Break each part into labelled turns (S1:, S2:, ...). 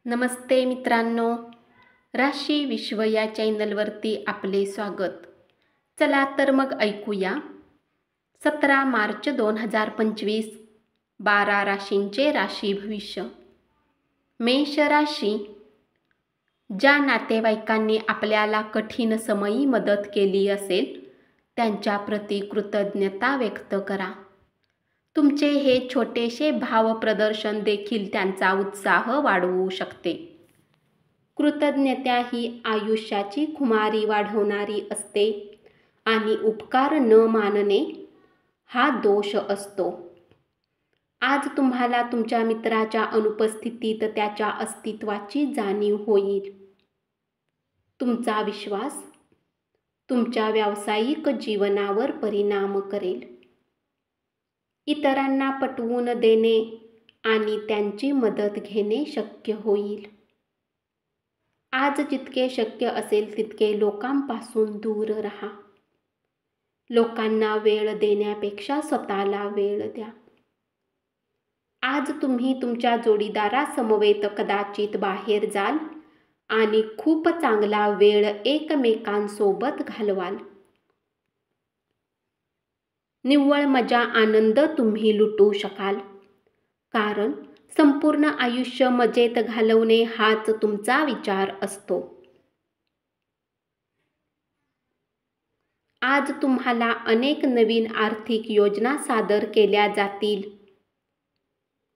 S1: नमस्ते मित्रांनो, राशी विश्व या चॅनलवरती आपले स्वागत. चला तर मग ऐकूया 17 मार्च 2025 12 राशींचे राशी भविष्य. मेष राशी. ज्या नातेवाईकांनी आपल्याला कठीण समयी मदत केली असेल त्यांच्या प्रती कृतज्ञता व्यक्त करा. तुमचे हे छोटेसे भावप्रदर्शन देखील त्यांचा उत्साह वाढवू शकते. कृतज्ञता ही आयुष्याची खुमारी वाढवणारी असते आणि उपकार न मानणे हा दोष असतो. आज तुम्हाला तुमच्या मित्राच्या अनुपस्थितीत त्याच्या अस्तित्वाची जाणीव होईल. तुमचा विश्वास तुमच्या व्यावसायिक जीवनावर परिणाम करेल. इतरांना पटवून देणे आणि त्यांची मदत घेणे शक्य होईल. आज जितके शक्य असेल तितके लोकांपासून दूर राहा. लोकांना वेळ देण्यापेक्षा स्वतःला वेळ द्या. आज तुम्ही तुमच्या जोडीदारासमवेत कदाचित बाहेर जाल आणि खूप चांगला वेळ एकमेकांसोबत घालवाल. निव्वळ मजा आनंद तुम्ही लुटू शकाल, कारण संपूर्ण आयुष्य मजेत घालवणे हाच तुमचा विचार असतो. आज तुम्हाला अनेक नवीन आर्थिक योजना सादर केल्या जातील.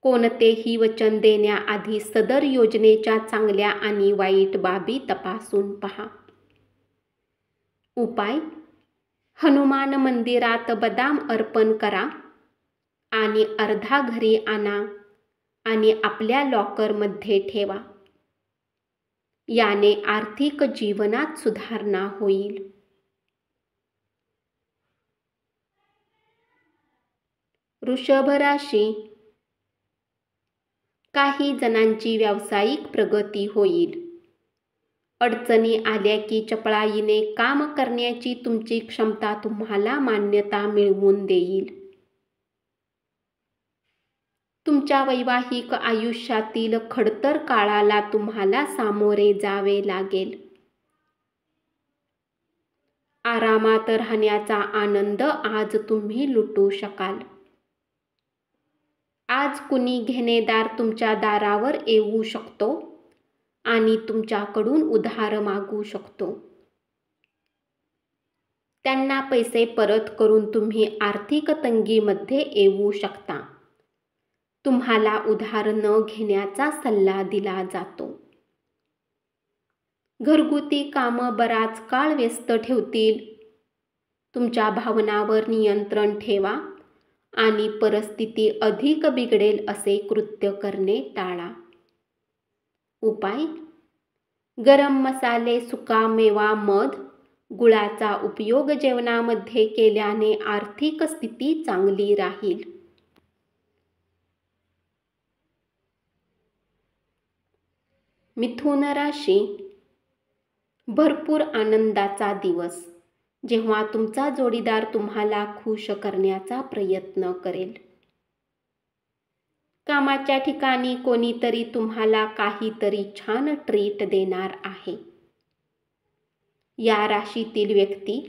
S1: कोणतेही वचन देण्याआधी सदर योजनेच्या चांगल्या आणि वाईट बाबी तपासून पहा. उपाय: हनुमान मंदिरात बदाम अर्पण करा आणि अर्धा घरी आणा आणि आपल्या लॉकरमध्ये ठेवा. याने आर्थिक जीवनात सुधारणा होईल. वृषभ राशी. काही जणांची व्यावसायिक प्रगती होईल. अडचणी आल्या की चपळाईने काम करण्याची तुमची क्षमता तुम्हाला मान्यता मिळवून देईल. तुमच्या वैवाहिक आयुष्यातील खडतर काळाला तुम्हाला सामोरे जावे लागेल. आरामात राहण्याचा आनंद आज तुम्ही लुटू शकाल. आज कुणी घेणेदार तुमच्या दारावर येऊ शकतो आणि तुमच्याकडून उधार मागू शकतो. त्यांना पैसे परत करून तुम्ही आर्थिक तंगीमध्ये येऊ शकता. तुम्हाला उधार न घेण्याचा सल्ला दिला जातो. घरगुती कामं बराच काळ व्यस्त ठेवतील. तुमच्या भावनांवर नियंत्रण ठेवा आणि परिस्थिती अधिक बिघडेल असे कृत्य करणे टाळा. उपाय: गरम मसाले, सुकामेवा, मध, गुळाचा उपयोग जेवणामध्ये केल्याने आर्थिक स्थिती चांगली राहील. मिथुन राशी. भरपूर आनंदाचा दिवस, जेव्हा तुमचा जोडीदार तुम्हाला खुश करण्याचा प्रयत्न करेल. कामाच्या ठिकाणी कोणीतरी तुम्हाला काहीतरी छान ट्रीट देणार आहे. या राशीतील व्यक्ती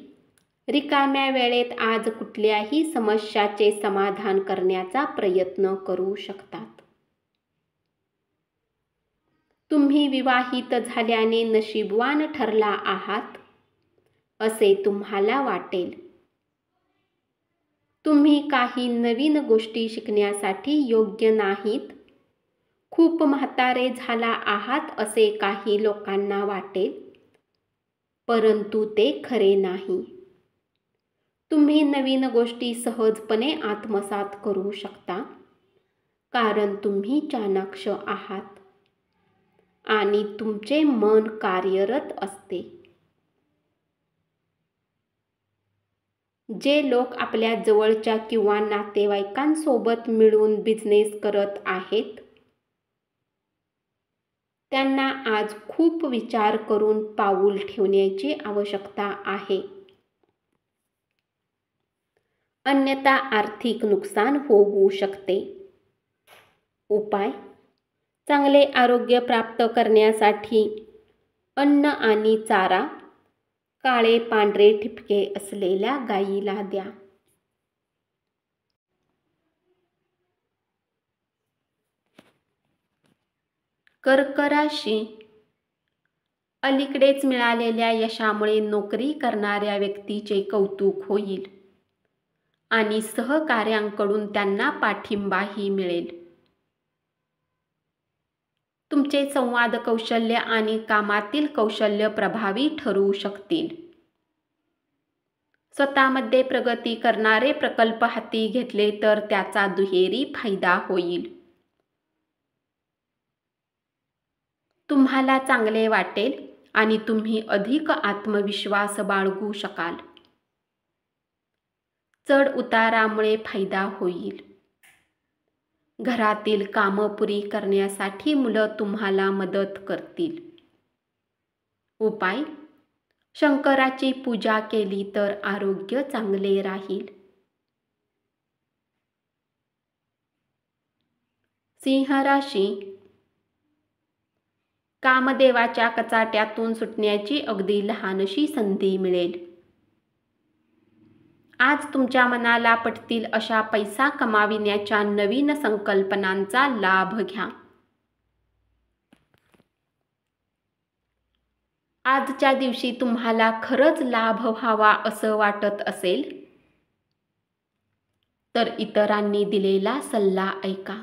S1: रिकाम्या वेळेत आज कुठल्याही समस्याचे समाधान करण्याचा प्रयत्न करू शकतात. तुम्ही विवाहित झाल्याने नशीबवान ठरला आहात असे तुम्हाला वाटेल. तुम्ही काही नवीन गोष्टी शिकण्यासाठी योग्य नाहीत. खूप म्हातारे झाला आहात असे काही लोकांना वाटेल, परंतु ते खरे नाही. तुम्ही नवीन गोष्टी सहजपणे आत्मसात करू शकता, कारण तुम्ही चाणाक्ष आहात आणि तुमचे मन कार्यरत असते. जे लोक आपल्या जवळच्या किंवा नातेवाईकांसोबत मिळून बिझनेस करत आहेत, त्यांना आज खूप विचार करून पाऊल ठेवण्याची आवश्यकता आहे. अन्यथा आर्थिक नुकसान होऊ शकते. उपाय: चांगले आरोग्य प्राप्त करण्यासाठी अन्न आणि चारा काळे पांढरे ठिपके असलेल्या गायीला द्या. कर्क राशी. अलीकडेच मिळालेल्या यशामुळे नोकरी करणाऱ्या व्यक्तीचे कौतुक होईल आणि सहकाऱ्यांकडून त्यांना पाठिंबाही मिळेल. तुमचे संवाद कौशल्य आणि कामातील कौशल्य प्रभावी ठरू शकतील. स्वतःमध्ये प्रगती करणारे प्रकल्प हाती घेतले तर त्याचा दुहेरी फायदा होईल. तुम्हाला चांगले वाटेल आणि तुम्ही अधिक आत्मविश्वास बाळगू शकाल. चढ उतारामुळे फायदा होईल. घरातील कामं पुरी करण्यासाठी मुलं तुम्हाला मदत करतील. उपाय: शंकराची पूजा केली तर आरोग्य चांगले राहील. सिंह राशी. कामदेवाच्या कचाट्यातून सुटण्याची अगदी लहानशी संधी मिळेल. आज तुमच्या मनाला पटतील अशा पैसा कमाविण्याच्या नवीन संकल्पनांचा लाभ घ्या. आजच्या दिवशी तुम्हाला खरंच लाभ व्हावा असं वाटत असेल तर इतरांनी दिलेला सल्ला ऐका.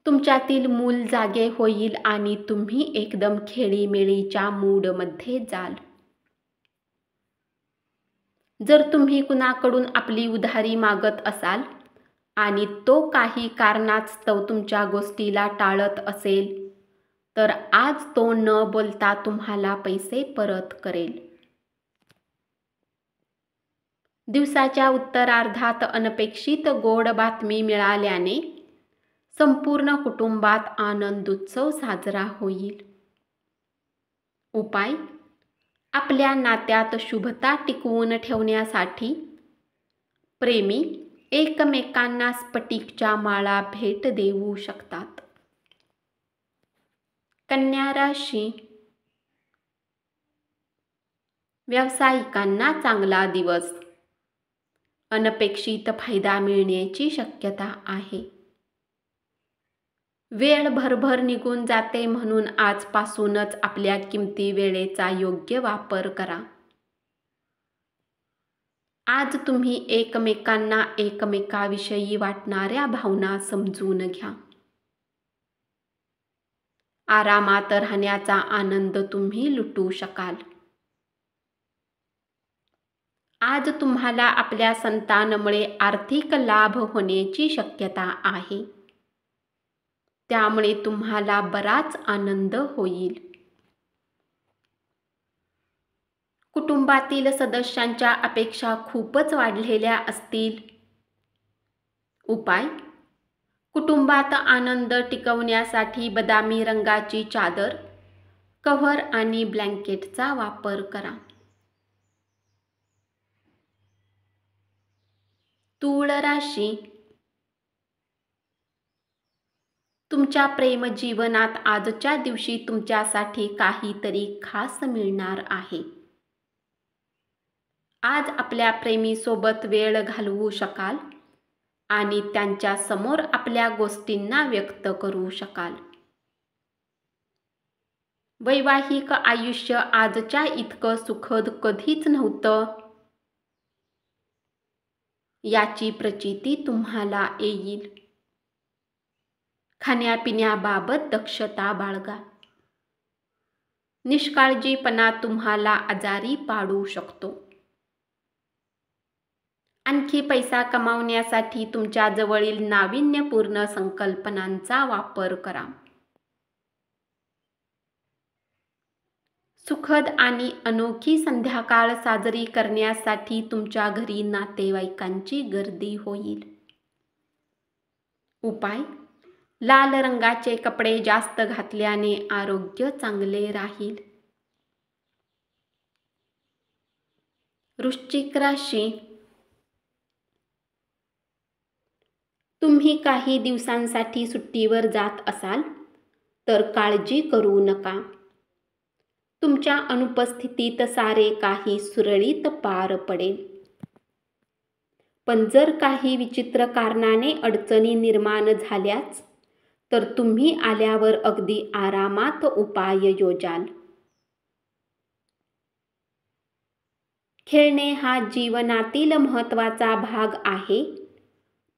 S1: तुमच्यातील मूल जागे होईल आणि तुम्ही एकदम खेळीमेळीच्या मूडमध्ये जाल. जर तुम्ही कुणाकडून आपली उधारी मागत असाल आणि तो काही कारणास्तव तुमच्या गोष्टीला टाळत असेल तर आज तो न बोलता तुम्हाला पैसे परत करेल. दिवसाच्या उत्तरार्धात अनपेक्षित गोड बातमी मिळाल्याने संपूर्ण कुटुंबात आनंदोत्सव साजरा होईल. उपाय: आपल्या नात्यात शुभता टिकवून ठेवण्यासाठी प्रेमी एकमेकांना स्फटिकच्या माळा भेट देऊ शकतात. कन्या राशी. व्यावसायिकांना चांगला दिवस. अनपेक्षित फायदा मिळण्याची शक्यता आहे. वेळ भरभर निघून जाते म्हणून आजपासूनच आपल्या किमती वेळेचा योग्य वापर करा. आज तुम्ही एकमेकांना एकमेकाविषयी वाटणाऱ्या भावना समजून घ्या. आरामात राहण्याचा आनंद तुम्ही लुटू शकाल. आज तुम्हाला आपल्या संतानामुळे आर्थिक लाभ होण्याची शक्यता आहे. त्यामुळे तुम्हाला बराच आनंद होईल. कुटुंबातील सदस्यांच्या अपेक्षा खूपच वाढलेल्या असतील. उपाय: कुटुंबात आनंद टिकवण्यासाठी बदामी रंगाची चादर, कव्हर आणि ब्लँकेटचा वापर करा. तूळ राशी. तुमच्या प्रेमजीवनात आजच्या दिवशी तुमच्यासाठी काहीतरी खास मिळणार आहे. आज आपल्या प्रेमीसोबत वेळ घालवू शकाल आणि त्यांच्या समोर आपल्या गोष्टींना व्यक्त करू शकाल. वैवाहिक आयुष्य आजच्या इतकं सुखद कधीच नव्हतं याची प्रचिती तुम्हाला येईल. खाण्यापिण्याबाबत दक्षता बाळगा. निष्काळजीपणा तुम्हाला आजारी पाडू शकतो. आणखी पैसा कमावण्यासाठी तुमच्या जवळील नाविन्यपूर्ण संकल्पनांचा वापर करा. सुखद आणि अनोखी संध्याकाळ साजरी करण्यासाठी तुमच्या घरी नातेवाईकांची गर्दी होईल. उपाय: लाल रंगाचे कपडे जास्त घातल्याने आरोग्य चांगले राहील. वृश्चिक राशी. तुम्ही काही दिवसांसाठी सुट्टीवर जात असाल तर काळजी करू नका. तुमच्या अनुपस्थितीत सारे काही सुरळीत पार पडेल. पण जर काही विचित्र कारणाने अडचणी निर्माण झाल्याच तर तुम्ही आल्यावर अगदी आरामात उपाय योजाल. खेळणे हा जीवनातील महत्त्वाचा भाग आहे,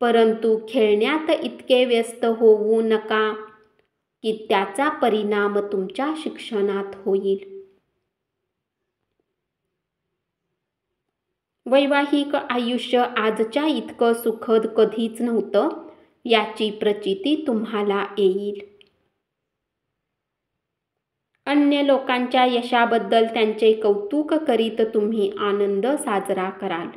S1: परंतु खेळण्यात इतके व्यस्त होऊ नका की त्याचा परिणाम तुमच्या शिक्षणात होईल. वैवाहिक आयुष्य आजच्या इतकं सुखद कधीच नव्हतं याची प्रचिती तुम्हाला येईल. अन्य लोकांच्या यशाबद्दल त्यांचे कौतुक करीत तुम्ही आनंद साजरा कराल.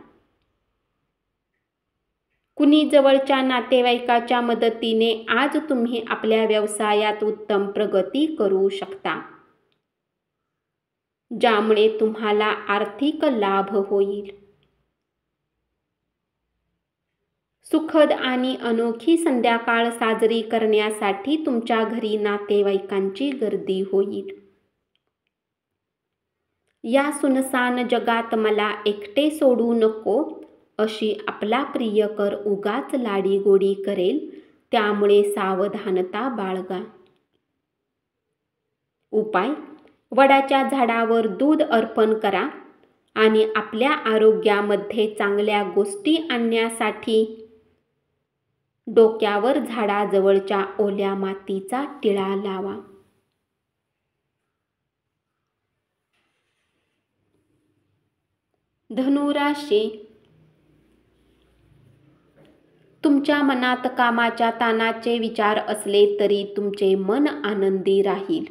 S1: कुणी जवळच्या नातेवाईकाच्या मदतीने आज तुम्ही आपल्या व्यवसायात उत्तम प्रगती करू शकता, ज्यामुळे तुम्हाला आर्थिक लाभ होईल. सुखद आणि अनोखी संध्याकाळ साजरी करण्यासाठी तुमच्या घरी नातेवाईकांची गर्दी होईल. या सुनसान जगात मला एकटे सोडू नको अशी आपला प्रियकर उगाच लाडीगोडी करेल, त्यामुळे सावधानता बाळगा. उपाय: वडाच्या झाडावर दूध अर्पण करा आणि आपल्या आरोग्यामध्ये चांगल्या गोष्टी आणण्यासाठी डोक्यावर झाडाजवळच्या ओल्या मातीचा टिळा लावा. धनुराशी, तुमच्या मनात कामाच्या ताणाचे विचार असले तरी तुमचे मन आनंदी राहील.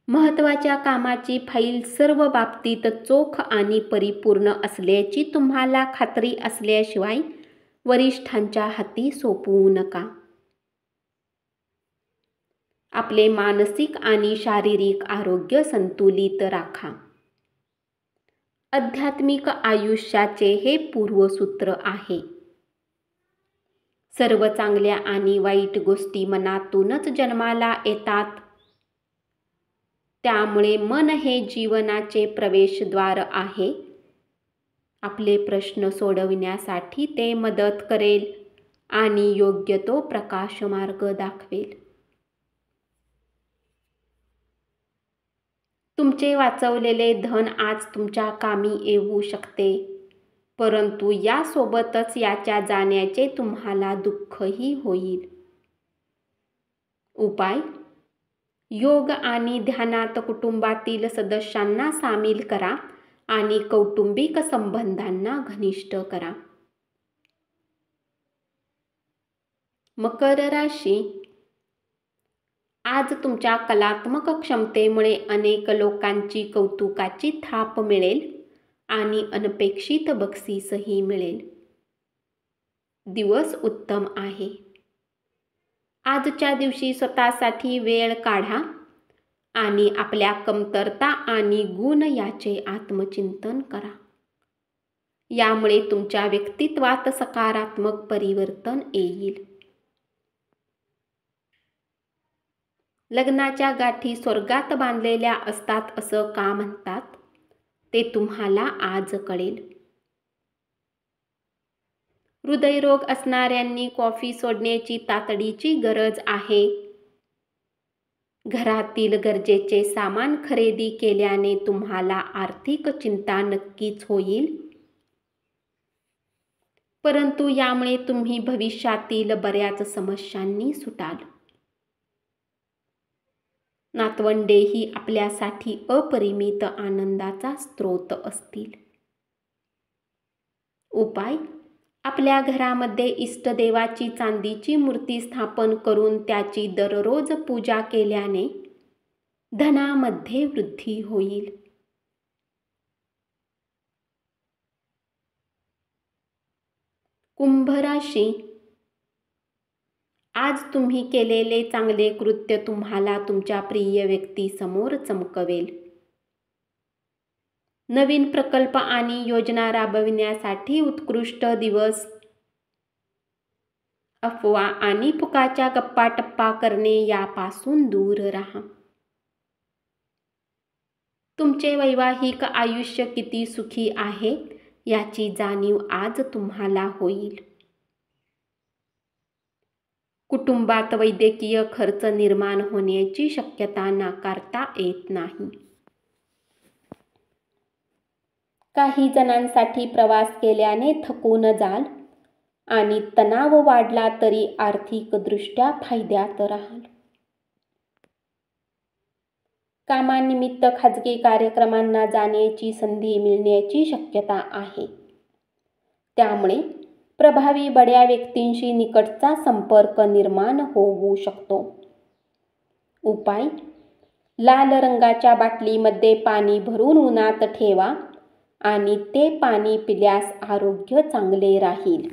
S1: महत्त्वाच्या कामाची फाईल सर्व बाबतीत चोख आणि परिपूर्ण असल्याची तुम्हाला खात्री असल्याशिवाय वरिष्ठांच्या हाती सोपवू नका. आपले मानसिक आणि शारीरिक आरोग्य संतुलित राखा. आध्यात्मिक आयुष्याचे हे पूर्वसूत्र आहे. सर्व चांगल्या आणि वाईट गोष्टी मनातूनच जन्माला येतात. त्यामुळे मन हे जीवनाचे प्रवेशद्वार आहे. आपले प्रश्न सोडविण्यासाठी ते मदत करेल आणि योग्य तो प्रकाशमार्ग दाखवेल. तुमचे वाचवलेले धन आज तुमच्या कामी येऊ शकते, परंतु यासोबतच याच्या जाण्याचे तुम्हाला दुःखही होईल. उपाय: योग आणि ध्यानात कुटुंबातील सदस्यांना सामील करा आणि कौटुंबिक संबंधांना घनिष्ठ करा. मकर राशी, आज तुमच्या कलात्मक क्षमतेमुळे अनेक लोकांची कौतुकाची थाप मिळेल आणि अनपेक्षित बक्षीसही मिळेल. दिवस उत्तम आहे. आजच्या दिवशी स्वतःसाठी वेळ काढा आणि आपल्या कमतरता आणि गुण याचे आत्मचिंतन करा. यामुळे तुमच्या व्यक्तित्वात सकारात्मक परिवर्तन येईल. लग्नाच्या गाठी स्वर्गात बांधलेल्या असतात असं का म्हणतात ते तुम्हाला आज कळेल. हृदयरोग असणाऱ्यांनी कॉफी सोडण्याची तातडीची गरज आहे. घरातील गरजेचे सामान खरेदी केल्याने तुम्हाला आर्थिक चिंता नक्कीच होईल, परंतु यामुळे तुम्ही भविष्यातील बऱ्याच समस्यांनी सुटाल. नातवंडेही आपल्यासाठी अपरिमित आनंदाचा स्रोत असतील. उपाय: आपल्या घरामध्ये इष्टदेवाची चांदीची मूर्ती स्थापन करून त्याची दररोज पूजा केल्याने धनामध्ये वृद्धी होईल. कुंभ राशी, आज तुम्ही केलेले चांगले कृत्य तुम्हाला तुमच्या प्रिय व्यक्तीसमोर चमकवेल. नवीन प्रकल्प आणि योजना राबविण्यासाठी उत्कृष्ट दिवस. अफवा आणि फुकाच्या गप्पा-टप्पा करणे यापासून दूर राहा. तुमचे वैवाहिक आयुष्य किती सुखी आहे याची जाणीव आज तुम्हाला होईल. कुटुंबात वैद्यकीय खर्च निर्माण होण्याची शक्यता नाकारता येत नाही. काही जणांसाठी प्रवास केल्याने थकून जाल आणि तणाव वाढला तरी आर्थिकदृष्ट्या फायद्यात राहाल. कामानिमित्त खाजगी कार्यक्रमांना जाण्याची संधी मिळण्याची शक्यता आहे. त्यामुळे प्रभावी बड्या व्यक्तींशी निकटचा संपर्क निर्माण होऊ शकतो. उपाय: लाल रंगाच्या बाटलीमध्ये पाणी भरून उन्हात ठेवा आणि ते पाणी पिल्यास आरोग्य चांगले राहील.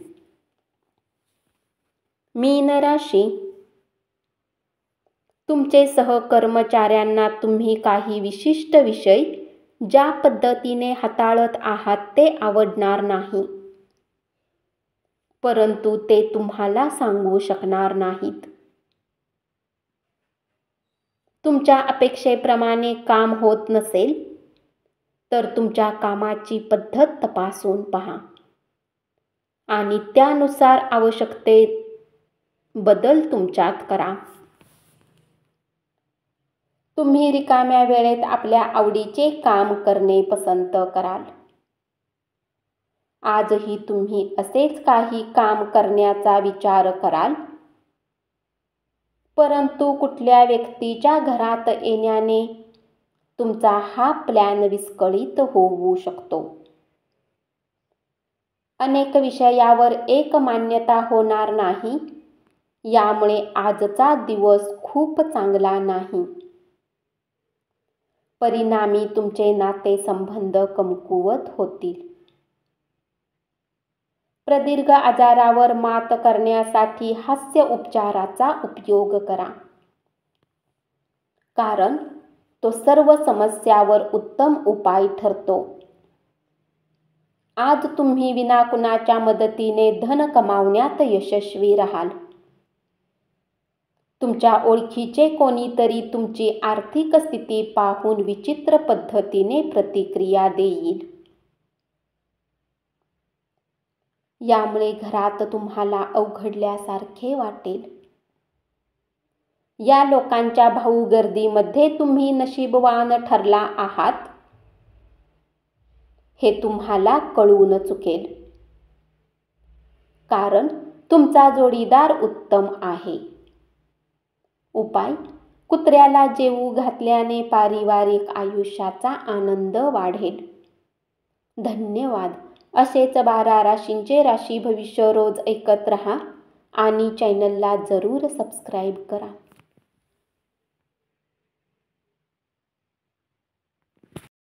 S1: मीन राशी. तुमचे सहकर्मचाऱ्यांना तुम्ही काही विशिष्ट विषय ज्या पद्धतीने हाताळत आहात ते आवडणार नाही, परंतु ते तुम्हाला सांगू शकणार नाहीत. तुमच्या अपेक्षेप्रमाणे काम होत नसेल तर तुमच्या कामाची पद्धत तपासून पहा आणि त्यानुसार आवश्यकतेत बदल तुमच्यात करा. तुम्ही रिकाम्या वेळेत आपल्या आवडीचे काम करणे पसंत कराल. आजही तुम्ही असेच काही काम करण्याचा विचार कराल, परंतु कुठल्या व्यक्तीच्या घरात येण्याने तुमचा हा प्लॅन विस्कळीत होऊ शकतो. अनेक विषयावर एक मान्यता होणार नाही, यामुळे आजचा दिवस खूप चांगला नाही. परिणामी तुमचे नातेसंबंध कमकुवत होतील. प्रदीर्घ आजारावर मात करण्यासाठी हास्य उपचाराचा उपयोग करा, कारण तो सर्व समस्यावर उत्तम उपाय ठरतो. आज तुम्ही विना कुणाच्या मदतीने धन कमावण्यात यशस्वी राहाल. तुमच्या ओळखीचे कोणीतरी तुमची आर्थिक स्थिती पाहून विचित्र पद्धतीने प्रतिक्रिया देईल. यामुळे घरात तुम्हाला अवघडल्यासारखे वाटेल. या लोकांच्या भाऊगर्दीमध्ये तुम्ही नशीबवान ठरला आहात हे तुम्हाला कळून चुकेल, कारण तुमचा जोडीदार उत्तम आहे. उपाय: कुत्र्याला जेवू घातल्याने पारिवारिक आयुष्याचा आनंद वाढेल. धन्यवाद. असेच 12 राशींचे राशी भविष्य रोज ऐकत रहा आणि चॅनलला जरूर सबस्क्राईब करा.